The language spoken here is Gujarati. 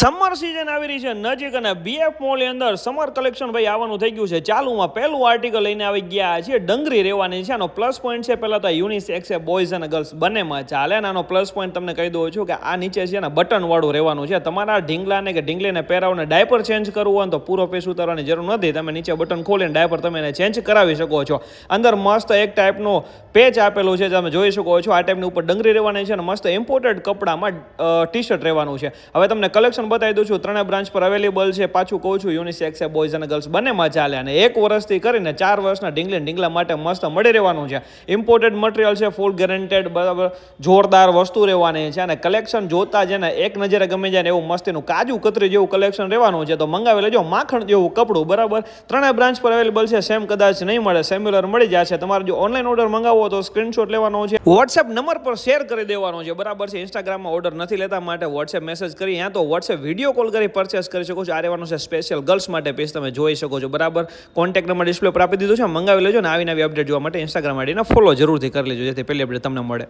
સમર સિઝન આવી રહી છે નજીક અને બીએફ મોલની અંદર સમર કલેક્શન ભાઈ આવવાનું થઈ ગયું છે ચાલુમાં પહેલું આર્ટિકલ લઈને આવી ગયા છે ડંગરી રહેવાની છે આનો પ્લસ પોઈન્ટ છે પહેલાં તો યુનિસેક્સ છે બોયઝ અને ગર્લ્સ બંનેમાં ચાલે અને આનો પ્લસ પોઈન્ટ તમને કહી દઉં છું કે આ નીચે છે ને બટનવાળું રહેવાનું છે તમારા ઢીંગલાને કે ઢીંગલીને પહેરાવને ડાયપર ચેન્જ કરવું હોય તો પૂરો પીસ ઉતારવાની જરૂર નથી તમે નીચે બટન ખોલીને ડાયપર તમે એને ચેન્જ કરાવી શકો છો અંદર મસ્ત એક ટાઈપનો પેચ આપેલું છે તમે જોઈ શકો છો આ ટાઈપની ઉપર ડંગરી રહેવાની છે અને મસ્ત ઇમ્પોર્ટેડ કપડામાં ટી શર્ટ રહેવાનું છે હવે તમને કલેક્શન બતાવી દઉં છું ત્રણે બ્રાન્ચ પર અવેલેબલ છે પાછું કહું છું યુનિસેક્સ છે બોયઝ અને ગર્લ્સ બંનેમાં ચાલે અને 1 વર્ષથી કરીને 4 વર્ષના ઢીંગલા માટે મસ્ત મળી રહેવાનું છે ઇમ્પોર્ટેડ મટીરિયલ છે ફૂલ ગેરંટેડ બરાબર જોરદાર વસ્તુ રહેવાની છે અને કલેક્શન જોતા જ ને એક નજરે ગમી જાય ને એવું મસ્તીનું કાજુ કતરી જેવું કલેક્શન રહેવાનું છે તો મંગાવી લેજો માખણ જેવું કપડું બરાબર ત્રણે બ્રાન્ચ પર અવેલેબલ છે સેમ કદાચ નહીં મળે સેમ્યુલર મળી જશે તમારે જો ઓનલાઈન ઓર્ડર મંગાવવો તો સ્ક્રીનશોટ લેવાનો છે વોટ્સએપ નંબર પર શેર કરી દેવાનો છે બરાબર છે ઇન્સ્ટાગ્રામમાં ઓર્ડર નથી લેતા માટે વોટ્સએપ મેસેજ કરી ત્યાં તો વોટ્સએપ વિડીયો કોલ કરી પરચેસ કરી શકો છો આ રહેવાનું છે સ્પેશિયલ ગર્લ્સ માટે પીસ તમે જોઈ શકો છો બરાબર કોન્ટેક્ટ નંબર ડિસ્પ્લે પર આપી દીધું છે મંગાવી લેજો ને આવી નવી અપડેટ જોવા માટે ઇન્સ્ટાગ્રામ આઈડીને ફોલો જરૂરથી કરી લેજો જેથી પહેલી અપડેટ તમને મળે